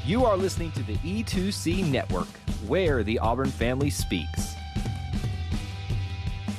You are listening to the E2C Network, where the Auburn family speaks.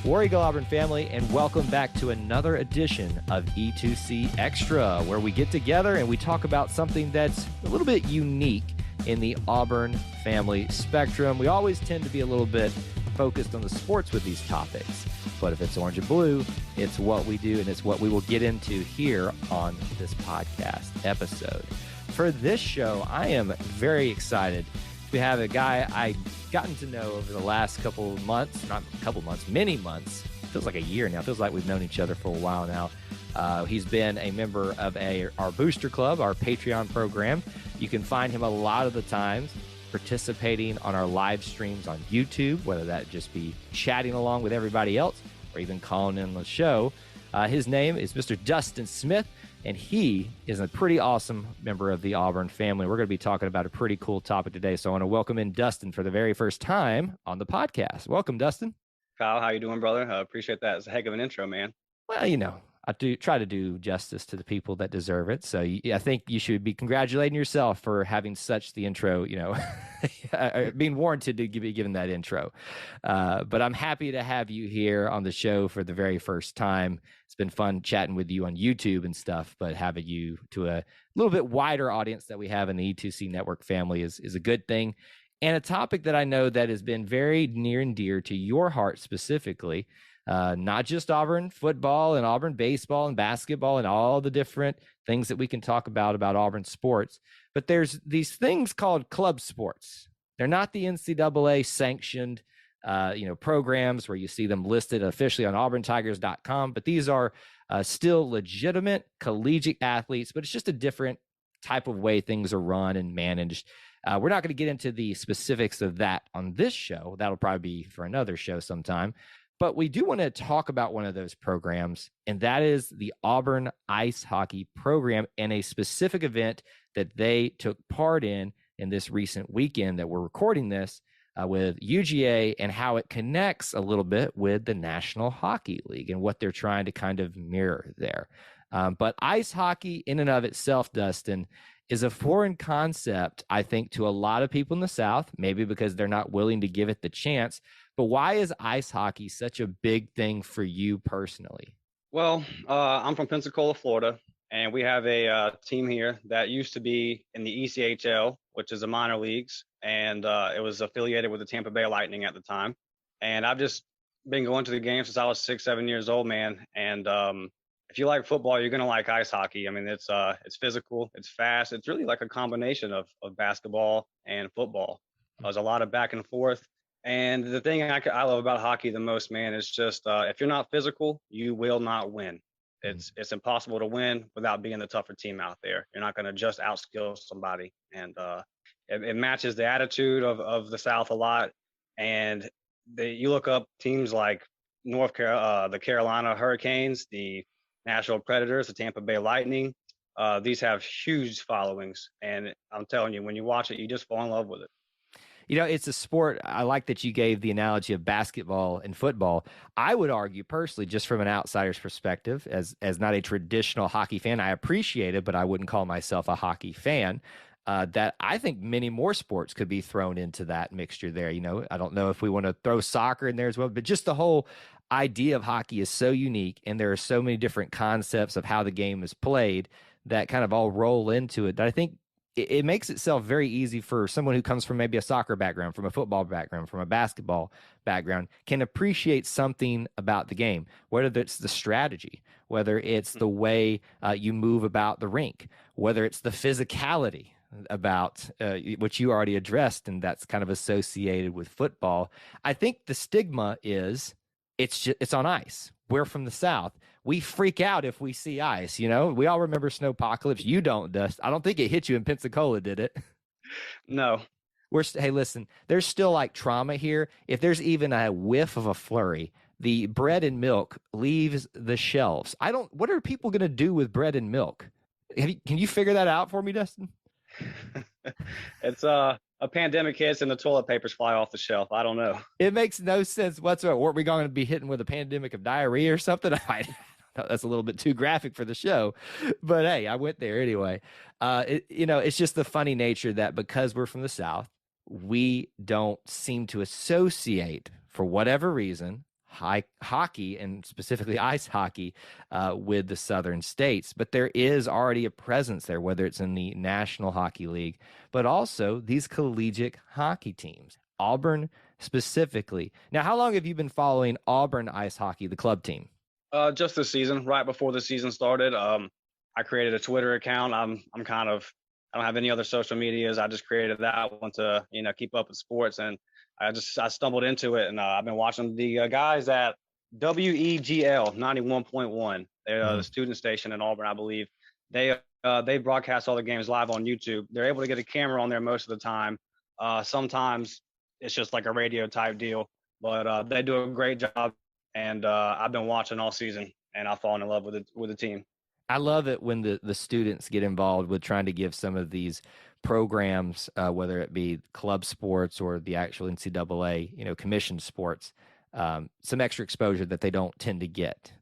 War Eagle Auburn family, and welcome back to another edition of E2C Extra, where we get together and we talk about something that's a little bit unique in the Auburn family spectrum. We always tend to be a little bit focused on the sports with these topics, but if it's orange and blue, it's what we do, and it's what we will get into here on this podcast episode. For this show, I am very excited to have a guy I've gotten to know over the last couple of months, not a couple months, many months. Feels like a year now. Feels like we've known each other for a while now. He's been a member of our Booster Club, our Patreon program. You can find him a lot of the times participating on our live streams on YouTube, whether that just be chatting along with everybody else or even calling in the show. His name is Mr. Dustin Smith, and he is a pretty awesome member of the Auburn family. We're going to be talking about a pretty cool topic today, so I want to welcome in Dustin for the very first time on the podcast. Welcome, Dustin. Kyle, how you doing, brother? I appreciate that. It's a heck of an intro, man. Well, you know, I do try to do justice to the people that deserve it. So I think you should be congratulating yourself for having such the intro, you know, being warranted to be given that intro. But I'm happy to have you here on the show for the very first time. It's been fun chatting with you on YouTube and stuff, but having you to a little bit wider audience that we have in the E2C Network family is a good thing. And a topic that I know that has been very near and dear to your heart specifically. Not just Auburn football and Auburn baseball and basketball and all the different things that we can talk about Auburn sports, but there's these things called club sports. They're not the NCAA sanctioned, programs where you see them listed officially on auburntigers.com, but these are still legitimate collegiate athletes, but it's just a different type of way things are run and managed. We're not going to get into the specifics of that on this show. That'll probably be for another show sometime. But we do want to talk about one of those programs, and that is the Auburn Ice Hockey program and a specific event that they took part in this recent weekend that we're recording this with UGA, and how it connects a little bit with the National Hockey League and what they're trying to kind of mirror there. But ice hockey in and of itself, Dustin, is a foreign concept, I think, to a lot of people in the South, maybe because they're not willing to give it the chance. But why is ice hockey such a big thing for you personally? Well, I'm from Pensacola, Florida, and we have a team here that used to be in the ECHL, which is the minor leagues, and it was affiliated with the Tampa Bay Lightning at the time. And I've just been going to the games since I was 6-7 years old, man. And if you like football, you're going to like ice hockey. I mean, it's physical, it's fast. It's really like a combination of basketball and football. There's a lot of back and forth. And the thing I love about hockey the most, man, is just if you're not physical, you will not win. It's impossible to win without being the tougher team out there. You're not going to just outskill somebody. And it matches the attitude of the South a lot. And you look up teams like the Carolina Hurricanes, the Nashville Predators, the Tampa Bay Lightning. These have huge followings. And I'm telling you, when you watch it, you just fall in love with it. You know, it's a sport. I like that you gave the analogy of basketball and football. I would argue personally, just from an outsider's perspective, as not a traditional hockey fan, I appreciate it, but I wouldn't call myself a hockey fan, that I think many more sports could be thrown into that mixture there. You know, I don't know if we want to throw soccer in there as well, but just the whole idea of hockey is so unique, and there are so many different concepts of how the game is played that kind of all roll into it, that I think it makes itself very easy for someone who comes from maybe a soccer background, from a football background, from a basketball background, can appreciate something about the game, whether it's the strategy, whether it's the way you move about the rink, whether it's the physicality about which you already addressed, and that's kind of associated with football. I think the stigma is it's on ice. We're from the South. We freak out if we see ice. You know, we all remember Snowpocalypse. You don't, Dust. I don't think it hit you in Pensacola, did it? No. Hey, listen, there's still like trauma here. If there's even a whiff of a flurry, the bread and milk leaves the shelves. What are people going to do with bread and milk? Can you figure that out for me, Dustin? It's a pandemic hits and the toilet papers fly off the shelf. I don't know. It makes no sense whatsoever. Weren't we going to be hitting with a pandemic of diarrhea or something? That's a little bit too graphic for the show, but hey, I went there anyway. It's just the funny nature that because we're from the South, we don't seem to associate, for whatever reason, high hockey and specifically ice hockey with the southern states. But there is already a presence there, whether it's in the National Hockey League, but also these collegiate hockey teams. Auburn specifically. Now, how long have you been following Auburn Ice Hockey, the club team? Just this season, right before the season started. I created a Twitter account. I don't have any other social medias. I just created that one to keep up with sports, and I stumbled into it, and I've been watching the guys at WEGL 91.1. They're the student station in Auburn, I believe. They broadcast all the games live on YouTube. They're able to get a camera on there most of the time. Sometimes it's just like a radio type deal, but they do a great job. And I've been watching all season, and I've fallen in love with the team. I love it when the students get involved with trying to give some of these programs, whether it be club sports or the actual NCAA, commissioned sports, some extra exposure that they don't tend to get.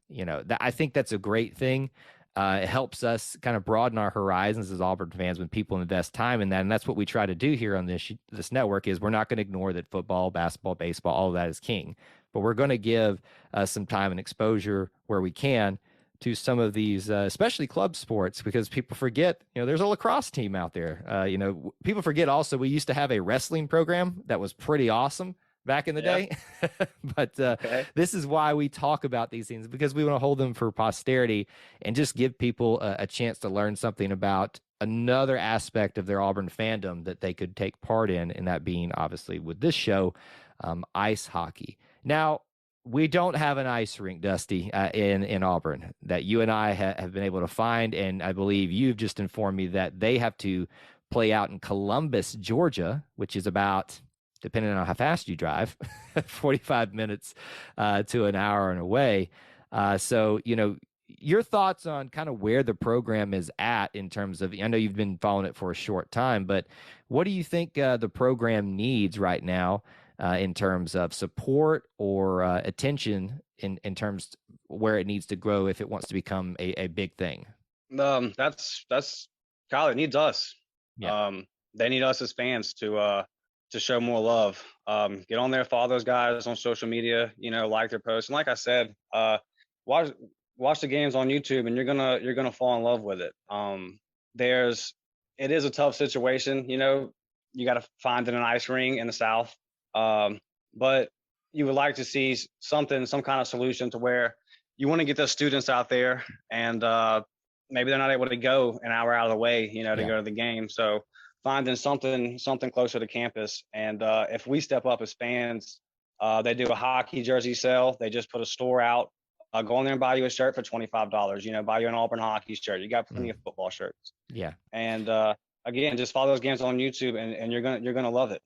I think that's a great thing. It helps us kind of broaden our horizons as Auburn fans when people invest time in that, and that's what we try to do here on this network. Is we're not going to ignore that football, basketball, baseball, all of that is king, but we're going to give some time and exposure where we can to some of these, especially club sports, because people forget, there's a lacrosse team out there. People forget also we used to have a wrestling program that was pretty awesome back in the day. But This is why we talk about these things, because we want to hold them for posterity and just give people a chance to learn something about another aspect of their Auburn fandom that they could take part in, and that being obviously with this show, ice hockey. Now, we don't have an ice rink, Dusty, in Auburn that you and I have been able to find, and I believe you've just informed me that they have to play out in Columbus, Georgia, which is about, depending on how fast you drive, 45 minutes to an hour and away. So, your thoughts on kind of where the program is at in terms of, I know you've been following it for a short time, but what do you think the program needs right now in terms of support or attention in terms where it needs to grow if it wants to become a big thing? That's Kyle. It needs us. Yeah. They need us as fans to show more love. Get on there, follow those guys on social media. Like their posts, and like I said, watch the games on YouTube, and you're gonna fall in love with it. It is a tough situation. You got to find an ice ring in the South. But you would like to see some kind of solution to where you want to get those students out there, and maybe they're not able to go an hour out of the way, to go to the game. So finding something closer to campus. And if we step up as fans, they do a hockey jersey sale. They just put a store out. Go in there and buy you a shirt for $25. Buy you an Auburn hockey shirt. You got plenty of football shirts. Yeah. And again, just follow those games on YouTube, and you're gonna love it.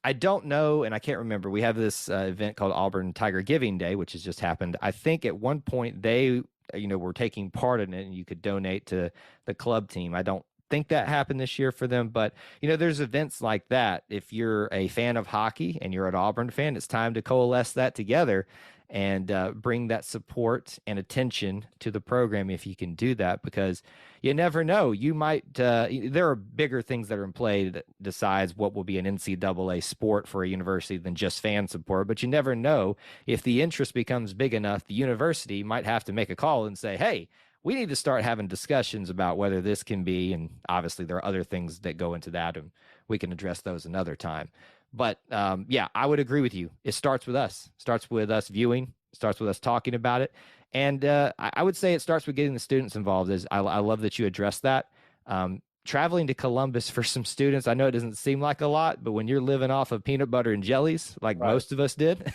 I don't know, and I can't remember. We have this event called Auburn Tiger Giving Day, which has just happened. I think at one point they, were taking part in it, and you could donate to the club team. I don't think that happened this year for them, but there's events like that. If you're a fan of hockey and you're an Auburn fan, it's time to coalesce that together and bring that support and attention to the program if you can do that, because you never know. You might there are bigger things that are in play that decides what will be an NCAA sport for a university than just fan support, but you never know. If the interest becomes big enough, the university might have to make a call and say, hey, we need to start having discussions about whether this can be, and obviously there are other things that go into that, and we can address those another time. But I would agree with you. It starts with us. It starts with us viewing. It starts with us talking about it. And I would say it starts with getting the students involved. I love that you addressed that. Traveling to Columbus for some students, I know it doesn't seem like a lot, but when you're living off of peanut butter and jellies, like most of us did,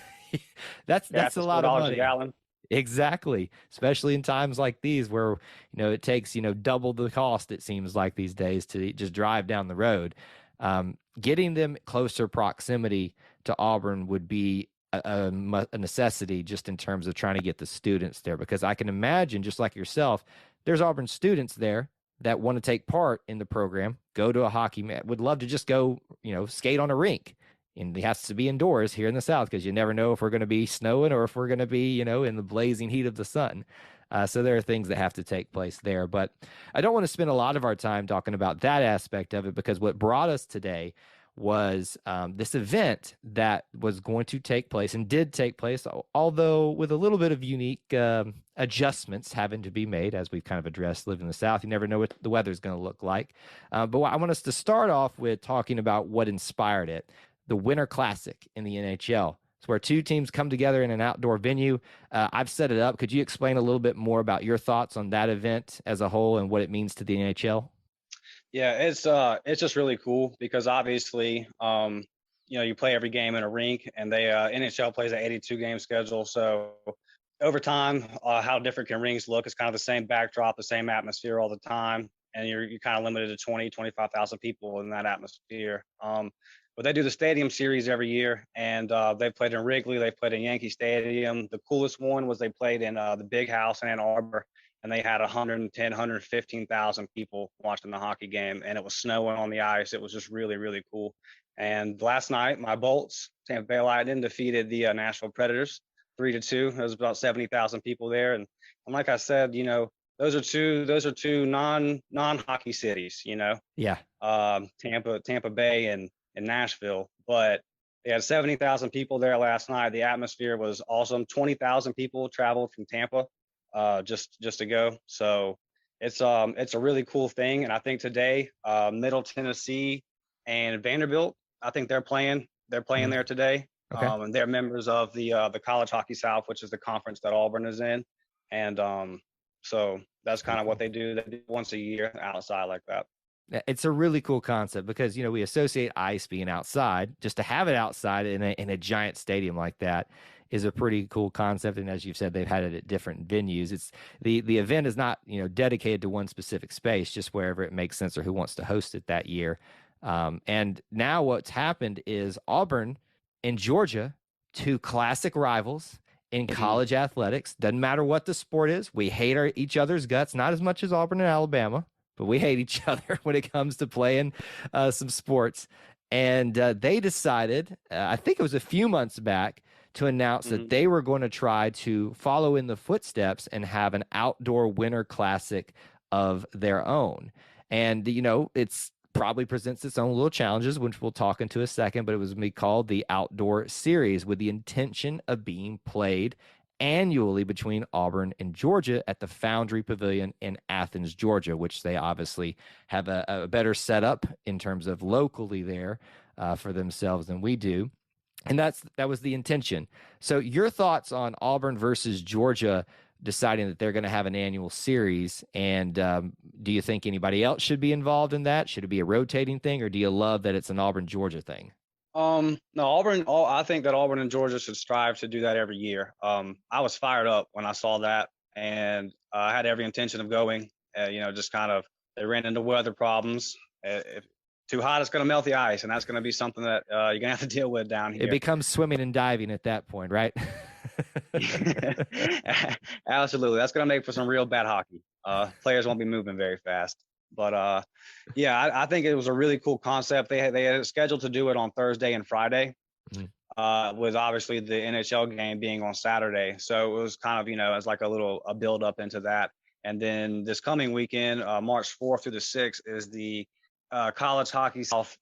that's a lot of money. A gallon. Exactly. Especially in times like these where, it takes, double the cost, it seems like these days, to just drive down the road. Getting them closer proximity to Auburn would be a necessity, just in terms of trying to get the students there, because I can imagine, just like yourself, there's Auburn students there that want to take part in the program, go to a hockey match, would love to just go, skate on a rink. And it has to be indoors here in the South, because you never know if we're going to be snowing or if we're going to be, in the blazing heat of the sun. So there are things that have to take place there. But I don't want to spend a lot of our time talking about that aspect of it, because what brought us today was this event that was going to take place and did take place, although with a little bit of unique adjustments having to be made, as we've kind of addressed. Living in the South, you never know what the weather's going to look like. But I want us to start off with talking about what inspired it. The Winter Classic in the NHL. It's where two teams come together in an outdoor venue. I've set it up. Could you explain a little bit more about your thoughts on that event as a whole and what it means to the NHL? Yeah, it's just really cool because obviously, you play every game in a rink, and they NHL plays an 82 game schedule. So over time, how different can rings look? It's kind of the same backdrop, the same atmosphere all the time, and you're kind of limited to 25,000 people in that atmosphere. But they do the stadium series every year, and they played in Wrigley, they played in Yankee Stadium. The coolest one was they played in the Big House in Ann Arbor, and they had 110, 115,000 people watching the hockey game, and it was snowing on the ice. It was just really, really cool. And last night, my Bolts, Tampa Bay Lightning, defeated the Nashville Predators 3-2. There was about 70,000 people there, and like I said, those are two non-hockey cities. Yeah. Tampa Bay and Nashville, but they had 70,000 people there last night. The atmosphere was awesome. 20,000 people traveled from Tampa just to go. So it's a really cool thing. And I think today, Middle Tennessee and Vanderbilt, I think they're playing there today. Okay. And they're members of the College Hockey South, which is the conference that Auburn is in. And so that's kind of what they do. They do once a year outside like that. It's a really cool concept because, we associate ice being outside. Just to have it outside in a giant stadium like that is a pretty cool concept. And as you've said, they've had it at different venues. It's the event is not, dedicated to one specific space, just wherever it makes sense or who wants to host it that year. And now what's happened is Auburn and Georgia, two classic rivals in college athletics. Doesn't matter what the sport is. We hate each other's guts, not as much as Auburn and Alabama, but we hate each other when it comes to playing some sports. And they decided, I think it was a few months back, to announce that they were going to try to follow in the footsteps and have an outdoor Winter Classic of their own. And, it's probably presents its own little challenges, which we'll talk into a second, but it was going to be called the Outdoor Series with the intention of being played annually between Auburn and Georgia at the Foundry Pavilion in Athens, Georgia, which they obviously have a better setup in terms of locally there for themselves than we do. And that was the intention. So your thoughts on Auburn versus Georgia deciding that they're going to have an annual series, and do you think anybody else should be involved in that? Should it be a rotating thing, or do you love that it's an Auburn-Georgia thing? No, I think that Auburn and Georgia should strive to do that every year. I was fired up when I saw that, and I had every intention of going. Just kind of, they ran into weather problems. If too hot, it's going to melt the ice, and that's going to be something that you're going to have to deal with down here. It becomes swimming and diving at that point, right? Absolutely. That's going to make for some real bad hockey. Players won't be moving very fast. But I think it was a really cool concept. They had it scheduled to do it on Thursday and Friday, with obviously the NHL game being on Saturday. So it was kind of, as like a build up into that. And then this coming weekend, March 4th through the 6th, is the College Hockey South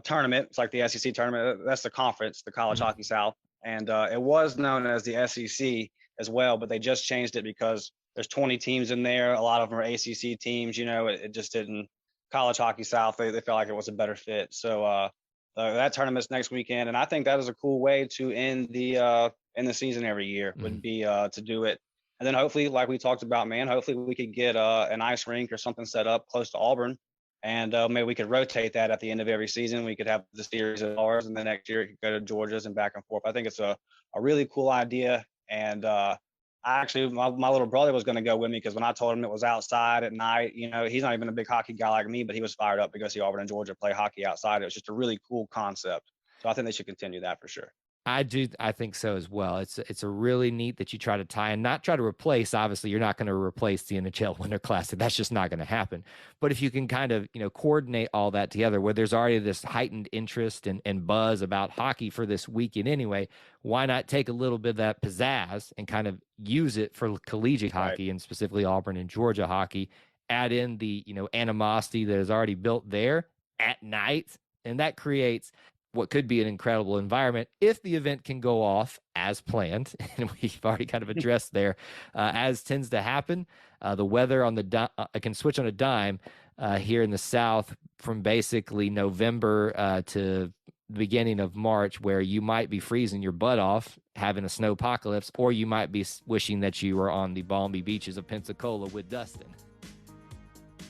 tournament. It's like the SEC tournament. That's the conference, the College Hockey South. And it was known as the SEC as well, but they just changed it because there's 20 teams in there. A lot of them are ACC teams. It just didn't. College Hockey South, they felt like it was a better fit. So that tournament's next weekend, and I think that is a cool way to end the season every year. Would be to do it, and then hopefully, like we talked about, hopefully we could get an ice rink or something set up close to Auburn, and maybe we could rotate that at the end of every season. We could have the series of ours, and the next year it could go to Georgia's and back and forth. I think it's a really cool idea, and my little brother was going to go with me because when I told him it was outside at night, he's not even a big hockey guy like me, but he was fired up because Auburn and Georgia play hockey outside. It was just a really cool concept. So I think they should continue that for sure. I do. I think so as well. It's a really neat that you try to tie and not try to replace. Obviously, you're not going to replace the NHL Winter Classic. That's just not going to happen. But if you can kind of coordinate all that together, where there's already this heightened interest and buzz about hockey for this weekend anyway, why not take a little bit of that pizzazz and kind of use it for collegiate Right. hockey and specifically Auburn and Georgia hockey? Add in the animosity that is already built there at night, and that creates what could be an incredible environment if the event can go off as planned. And we've already kind of addressed there, as tends to happen. The weather on the can switch on a dime here in the South from basically November to the beginning of March, where you might be freezing your butt off having a snow apocalypse, or you might be wishing that you were on the balmy beaches of Pensacola with Dustin.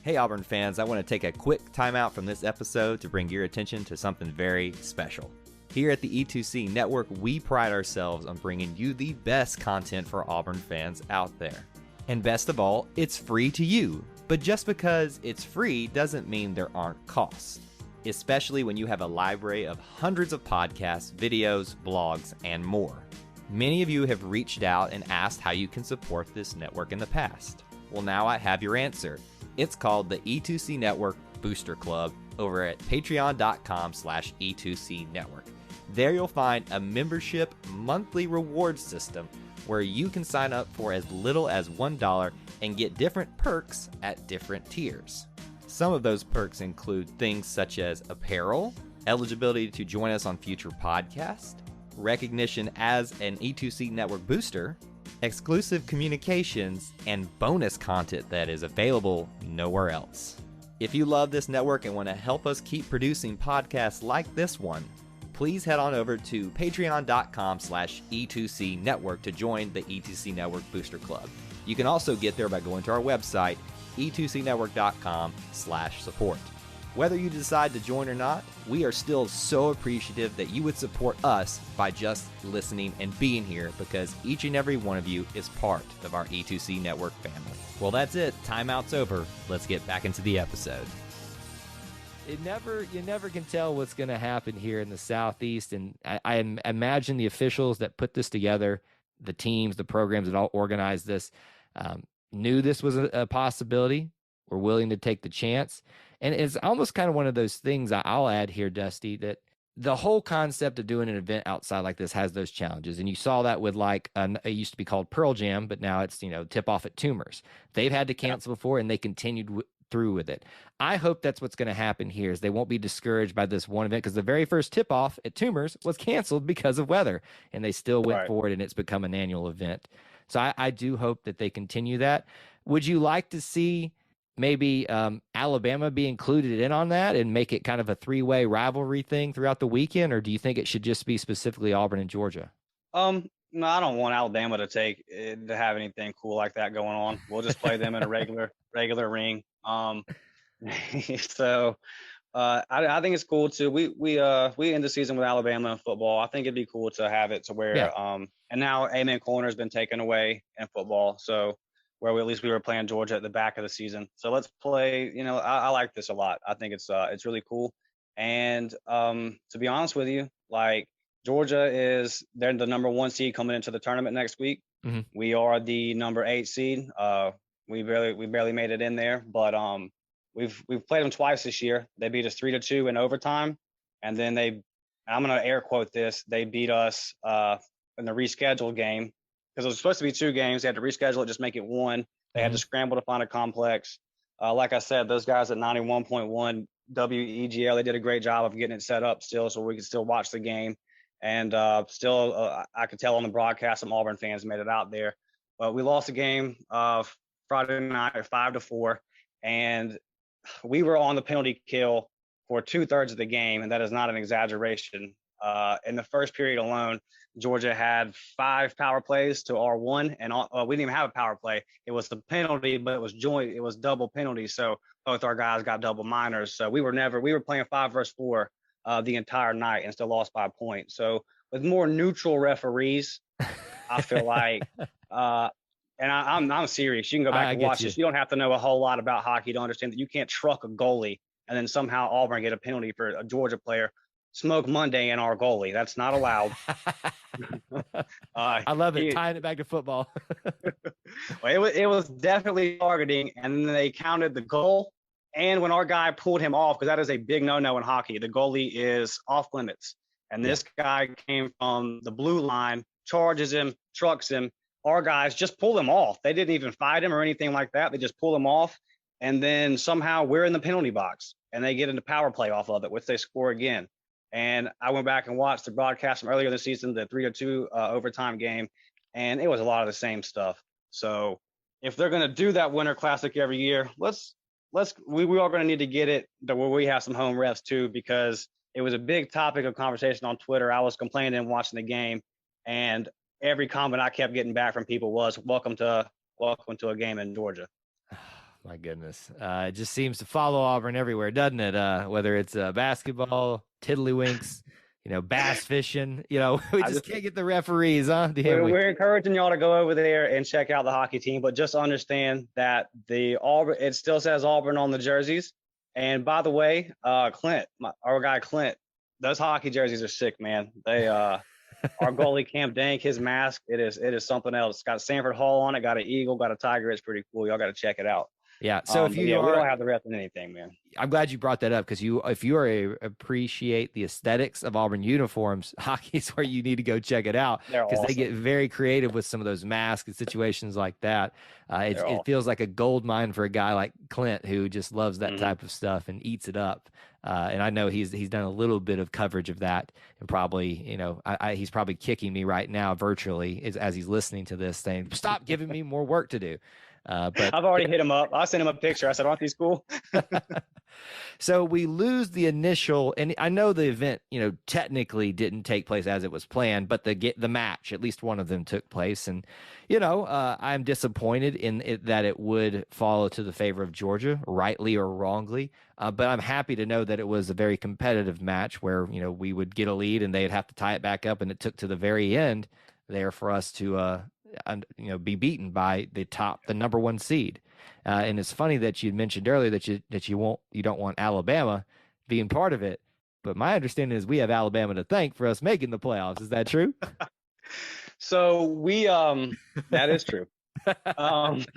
Hey Auburn fans, I want to take a quick timeout from this episode to bring your attention to something very special. Here at the E2C Network, we pride ourselves on bringing you the best content for Auburn fans out there. And best of all, it's free to you. But just because it's free doesn't mean there aren't costs, especially when you have a library of hundreds of podcasts, videos, blogs, and more. Many of you have reached out and asked how you can support this network in the past. Well, now I have your answer. It's called the E2C Network Booster Club over at patreon.com/E2C Network. There you'll find a membership monthly reward system where you can sign up for as little as $1 and get different perks at different tiers. Some of those perks include things such as apparel, eligibility to join us on future podcasts, recognition as an E2C Network booster, exclusive communications, and bonus content that is available nowhere else. If you love this network and want to help us keep producing podcasts like this one, please head on over to patreon.com/E2C Network to join the E2C Network Booster Club. You can also get there by going to our website, e2cnetwork.com/support. Whether you decide to join or not, we are still so appreciative that you would support us by just listening and being here, because each and every one of you is part of our E2C Network family. Well, that's it. Timeout's over. Let's get back into the episode. You never can tell what's going to happen here in the Southeast, and I imagine the officials that put this together, the teams, the programs that all organized this, knew this was a possibility, were willing to take the chance. And it's almost kind of one of those things I'll add here, Dusty, that the whole concept of doing an event outside like this has those challenges. And you saw that with it used to be called Pearl Jam, but now it's, tip off at Tumors. They've had to cancel before, and they continued through with it. I hope that's what's going to happen here, is they won't be discouraged by this one event, because the very first tip off at Tumors was canceled because of weather, and they still went forward, and it's become an annual event. So I do hope that they continue that. Would you like to see maybe Alabama be included in on that and make it kind of a three-way rivalry thing throughout the weekend, or do you think it should just be specifically Auburn and Georgia? No, I don't want Alabama to have anything cool like that going on. We'll just play them in a regular ring. So I think it's cool too. We end the season with Alabama in football. I think it'd be cool to have it to where and now Amen Corner's been taken away in football, so where at least we were playing Georgia at the back of the season. So let's play. I like this a lot. I think it's really cool. And to be honest with you, like, Georgia they're the number 1 seed coming into the tournament next week. Mm-hmm. We are the number 8 seed. We barely made it in there, but we've played them twice this year. They beat us 3-2 in overtime, and then I'm gonna air quote this, they beat us in the rescheduled game, because it was supposed to be 2 games. They had to reschedule it, just make it 1. They had to scramble to find a complex. Like I said, those guys at 91.1 WEGL, they did a great job of getting it set up still, so we could still watch the game. And I could tell on the broadcast some Auburn fans made it out there. But we lost the game Friday night 5-4, and we were on the penalty kill for 2/3 of the game, and that is not an exaggeration. In the first period alone, Georgia had 5 power plays to our 1, and we didn't even have a power play. It was the penalty, but it was joint. It was double penalty, so both our guys got double minors. So we were playing 5 versus 4 the entire night and still lost by a point. So with more neutral referees, I feel like, and I'm serious. You can go back and watch this. You don't have to know a whole lot about hockey to understand that you can't truck a goalie and then somehow Auburn get a penalty for a Georgia player Smoke Monday in our goalie. That's not allowed. I love it. Tying it back to football. Well, it was definitely targeting, and then they counted the goal. And when our guy pulled him off, because that is a big no-no in hockey, the goalie is off limits. And this guy came from the blue line, charges him, trucks him. Our guys just pull him off. They didn't even fight him or anything like that. They just pull him off. And then somehow we're in the penalty box, and they get into power play off of it, which they score again. And I went back and watched the broadcast from earlier this season, the 3-2 overtime game, and it was a lot of the same stuff. So if they're going to do that Winter Classic every year, we are going to need to get it to where we have some home refs too, because it was a big topic of conversation on Twitter. I was complaining and watching the game, and every comment I kept getting back from people was welcome to a game in Georgia. My goodness. It just seems to follow Auburn everywhere, doesn't it? Whether it's basketball, tiddlywinks, bass fishing, we just can't get the referees, huh? We're encouraging y'all to go over there and check out the hockey team, but just understand that it still says Auburn on the jerseys. And by the way, Clint, our guy Clint, those hockey jerseys are sick, man. They our goalie Cam Dank, his mask, it is something else. It's got Sanford Hall on it, got an eagle, got a tiger. It's pretty cool. Y'all got to check it out. Yeah. So we don't have the ref in anything, man. I'm glad you brought that up, because if you appreciate the aesthetics of Auburn uniforms, hockey's where you need to go check it out, because They get very creative with some of those masks and situations like that. It feels like a gold mine for a guy like Clint, who just loves that type of stuff and eats it up. And I know he's done a little bit of coverage of that, and probably, he's probably kicking me right now virtually as he's listening to this, saying, "Stop giving me more work to do." But I've already hit him up. I sent him a picture. I said, "Aren't these cool?" So we lose the initial, and I know the event, technically didn't take place as it was planned, but the match, at least one of them took place. And, I'm disappointed in it that it would fall to the favor of Georgia, rightly or wrongly. But I'm happy to know that it was a very competitive match where, we would get a lead and they'd have to tie it back up. And it took to the very end there for us to, be beaten by the number one seed. And it's funny that you mentioned earlier that you don't want Alabama being part of it, but my understanding is we have Alabama to thank for us making the playoffs. Is that true? So that is true. But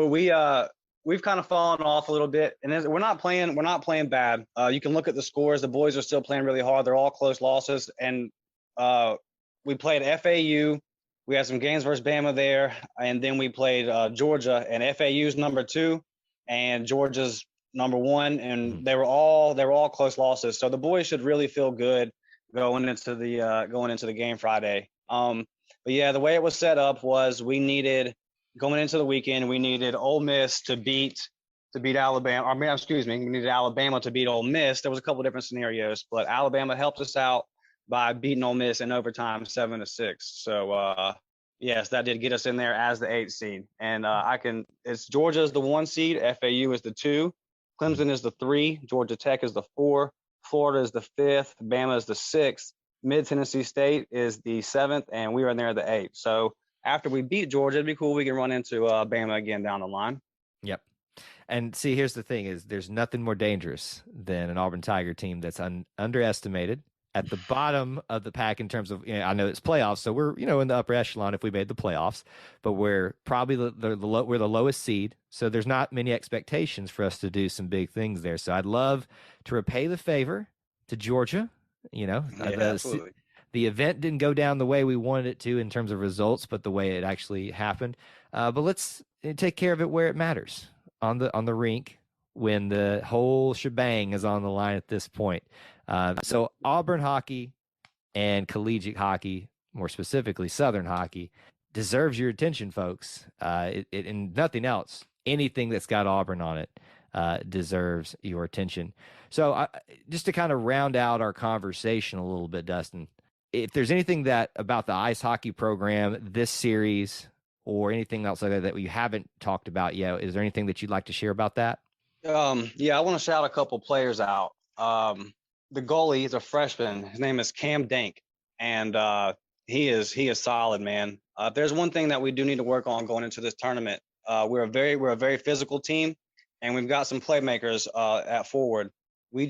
we've kind of fallen off a little bit, and we're not playing bad. You can look at the scores. The boys are still playing really hard. They're all close losses, and we played FAU. We had some games versus Bama there, and then we played Georgia, and FAU's number 2, and Georgia's number 1, and they were all close losses. So the boys should really feel good going into the game Friday. But yeah, the way it was set up was we needed Ole Miss to beat Alabama. We needed Alabama to beat Ole Miss. There was a couple different scenarios, but Alabama helped us out by beating Ole Miss in overtime 7-6. So yes, that did get us in there as the 8th seed. And it's Georgia's the 1 seed, FAU is the 2, Clemson is the 3, Georgia Tech is the 4, Florida is the 5th, Bama is the 6th, Mid Tennessee State is the 7th, and we were in there the 8th. So after we beat Georgia, it'd be cool we can run into Bama again down the line. Yep. And see, here's the thing: is there's nothing more dangerous than an Auburn Tiger team that's underestimated, at the bottom of the pack in terms of, I know it's playoffs, so we're, in the upper echelon if we made the playoffs, but we're probably we're the lowest seed. So there's not many expectations for us to do some big things there. So I'd love to repay the favor to Georgia. Absolutely. The event didn't go down the way we wanted it to in terms of results, but the way it actually happened. But let's take care of it where it matters, on the rink, when the whole shebang is on the line at this point. So Auburn hockey and collegiate hockey, more specifically Southern hockey, deserves your attention, folks. And nothing else, anything that's got Auburn on it deserves your attention. So just to kind of round out our conversation a little bit, Dustin, if there's anything about the ice hockey program, this series, or anything else like that we haven't talked about yet, is there anything that you'd like to share about that? Yeah, I want to shout a couple players out. The goalie is a freshman. His name is Cam Dank, and he is solid, man. If there's one thing that we do need to work on going into this tournament, we're a very physical team, and we've got some playmakers at forward. We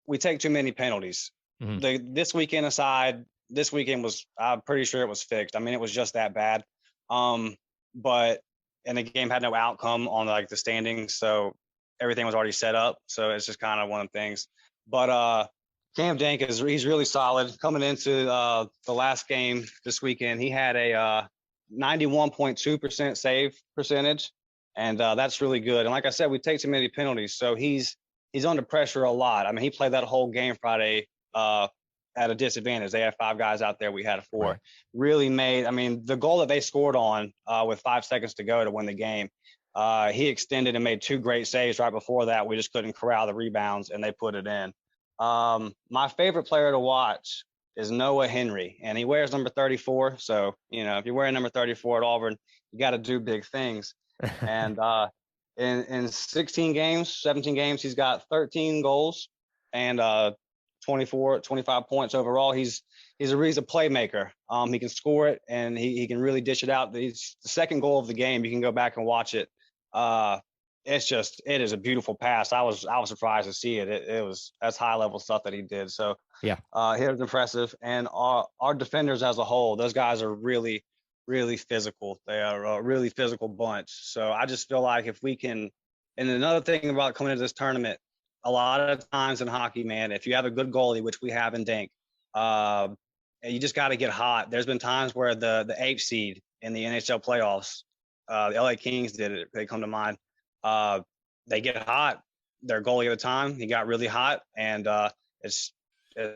we take too many penalties. Mm-hmm. This weekend aside, this weekend I'm pretty sure it was fixed. I mean, it was just that bad. But and the game had no outcome on like the standings, so everything was already set up. So it's just kind of one of the things. But Cam Dank he's really solid. Coming into the last game this weekend, he had a 91.2% save percentage, and that's really good. And like I said, we take too many penalties, so he's under pressure a lot. I mean, he played that whole game Friday at a disadvantage. They had 5 guys out there. We had 4. Right. Really made, I mean, the goal that they scored on with 5 seconds to go to win the game, he extended and made 2 great saves right before that. We just couldn't corral the rebounds, and they put it in. My favorite player to watch is Noah Henry, and he wears number 34. So, if you're wearing number 34 at Auburn, you got to do big things. And in 16 games, 17 games, he's got 13 goals and 25 points overall. He's a playmaker. He can score it, and he can really dish it out. The second goal of the game, you can go back and watch it. It is a beautiful pass. I was surprised to see it. That's high level stuff that he did. So yeah, it was impressive. And our defenders as a whole, those guys are really, really physical. They are a really physical bunch. So I just feel like if we can, and another thing about coming into this tournament, a lot of times in hockey, man, if you have a good goalie, which we have in Dank, you just got to get hot. There's been times where the 8th seed in the NHL playoffs, the LA Kings did it. They come to mind. They get hot. Their goalie at the time, he got really hot, and it's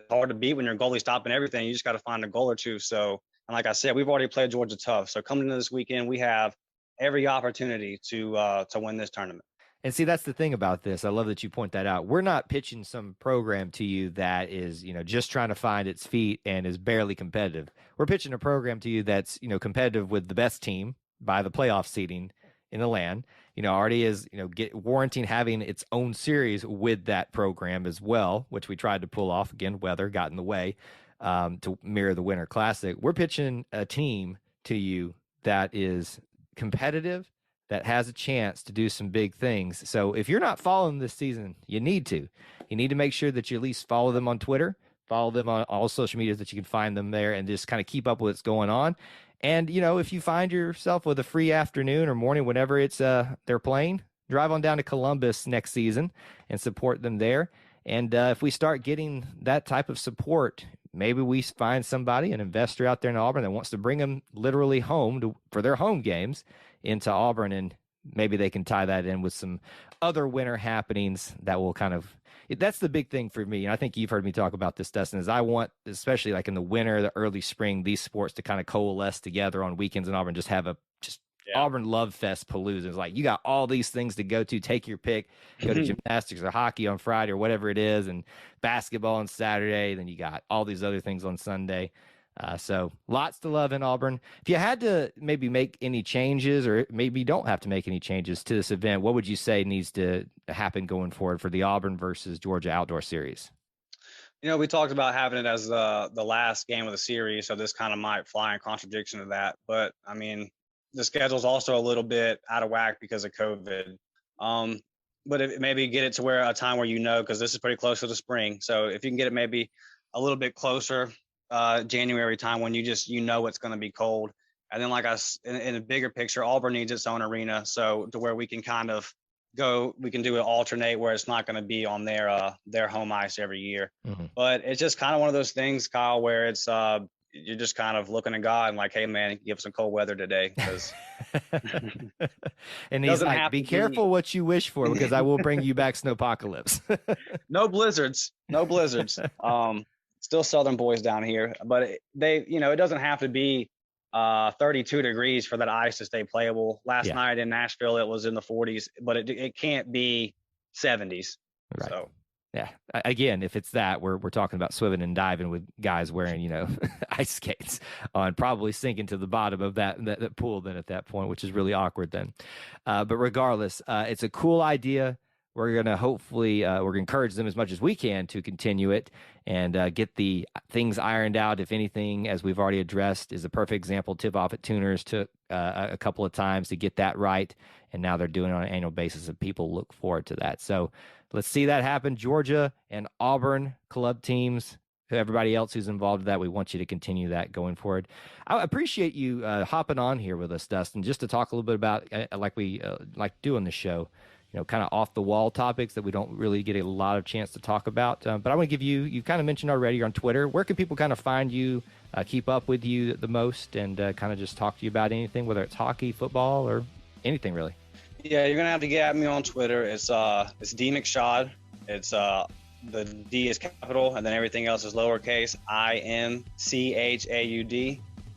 hard to beat when your goalie's stopping everything. You just got to find a goal or two. So, and like I said, we've already played Georgia tough. So coming into this weekend, we have every opportunity to win this tournament. And see, that's the thing about this. I love that you point that out. We're not pitching some program to you that is, just trying to find its feet and is barely competitive. We're pitching a program to you that's, competitive with the best team by the playoff seeding in the land. Already is, warranting having its own series with that program as well, which we tried to pull off. Again, weather got in the way to mirror the Winter Classic. We're pitching a team to you that is competitive, that has a chance to do some big things. So if you're not following this season, you need to. You need to make sure that you at least follow them on Twitter, follow them on all social medias that you can find them there, and just kind of keep up with what's going on. And, if you find yourself with a free afternoon or morning, whenever it's they're playing, drive on down to Columbus next season and support them there. And if we start getting that type of support, maybe we find somebody, an investor out there in Auburn that wants to bring them literally home for their home games into Auburn, and maybe they can tie that in with some other winter happenings that will kind of, that's the big thing for me. And I think you've heard me talk about this, Dustin, is I want, especially like in the winter, the early spring, these sports to kind of coalesce together on weekends in Auburn, just have a Auburn Love Fest palooza. It's like, you got all these things to go to, take your pick, go to gymnastics or hockey on Friday or whatever it is, and basketball on Saturday. Then you got all these other things on Sunday. So lots to love in Auburn. If you had to maybe make any changes, or maybe you don't have to make any changes to this event, what would you say needs to happen going forward for the Auburn versus Georgia Outdoor Series? We talked about having it as the last game of the series, so this kind of might fly in contradiction to that. But, I mean, the schedule's also a little bit out of whack because of COVID. But maybe get it to where a time where because this is pretty close to the spring. So if you can get it maybe a little bit closer, January time when it's going to be cold. And then like in a bigger picture, Auburn needs its own arena. So to where we can kind of we can do an alternate where it's not going to be on their home ice every year. Mm-hmm. But it's just kind of one of those things, Kyle, where it's, you're just kind of looking at God and like, hey man, give us some cold weather today. And he's like, be careful what you wish for, because I will bring you back snowpocalypse. No blizzards. Still Southern boys down here, but it doesn't have to be 32 degrees for that ice to stay playable. Last night in Nashville, it was in the 40s, but it can't be 70s. Right. So. Yeah. Again, if it's that, we're talking about swimming and diving with guys wearing, ice skates on, probably sinking to the bottom of that pool then at that point, which is really awkward then. But regardless, it's a cool idea. we're going to hopefully we're going to encourage them as much as we can to continue it and get the things ironed out. If anything, as we've already addressed, is a perfect example. Tip-off at Tuners took a couple of times to get that right, and now they're doing it on an annual basis, and people look forward to that. So let's see that happen. Georgia and Auburn club teams, everybody else who's involved in that, we want you to continue that going forward. I appreciate you hopping on here with us, Dustin, just to talk a little bit about, like we like doing the show, kind of off the wall topics that we don't really get a lot of chance to talk about. But I want to give you kind of mentioned already, you're on Twitter. Where can people kind of find you, keep up with you the most, and kind of just talk to you about anything, whether it's hockey, football, or anything really? Yeah, you're going to have to get at me on Twitter. It's D McShad. It's the D is capital, and then everything else is lowercase. IMCHAUD.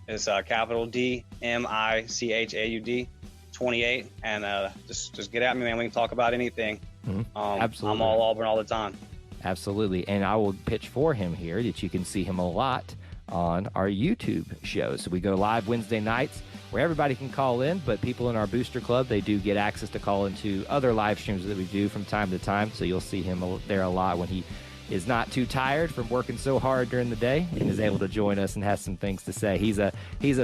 It's capital D MICHAUD. 28, and just get at me, man. We can talk about anything. Absolutely. I'm all Auburn all the time. Absolutely. And I will pitch for him here that you can see him a lot on our YouTube shows. So we go live Wednesday nights where everybody can call in, but people in our booster club, they do get access to call into other live streams that we do from time to time. So you'll see him there a lot when he is not too tired from working so hard during the day and is able to join us and has some things to say. He's a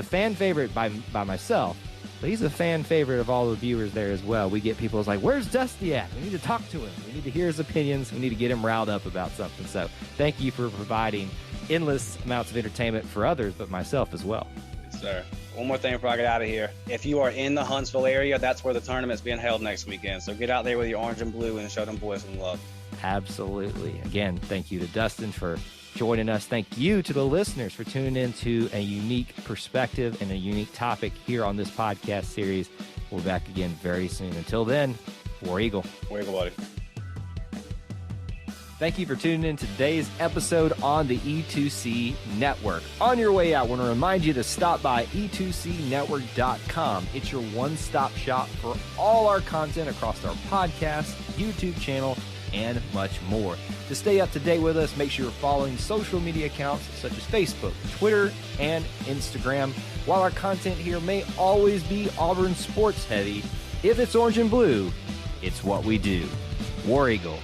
fan favorite by myself, but he's a fan favorite of all the viewers there as well. We get people like, where's Dusty at? We need to talk to him. We need to hear his opinions. We need to get him riled up about something. So thank you for providing endless amounts of entertainment for others, but myself as well. Yes, sir. One more thing before I get out of here. If you are in the Huntsville area, that's where the tournament's being held next weekend. So get out there with your orange and blue and show them boys some love. Absolutely. Again, thank you to Dustin for joining us. Thank you to the listeners for tuning in to a unique perspective and a unique topic here on this podcast series. We'll be back again very soon. Until then, War Eagle. War Eagle, buddy. Thank you for tuning in to today's episode on the E2C Network. On your way out, I want to remind you to stop by e2cnetwork.com. It's your one-stop shop for all our content across our podcast, YouTube channel, and much more. To stay up to date with us, make sure you're following social media accounts such as Facebook, Twitter, and Instagram. While our content here may always be Auburn sports heavy, if it's orange and blue, it's what we do. War Eagle.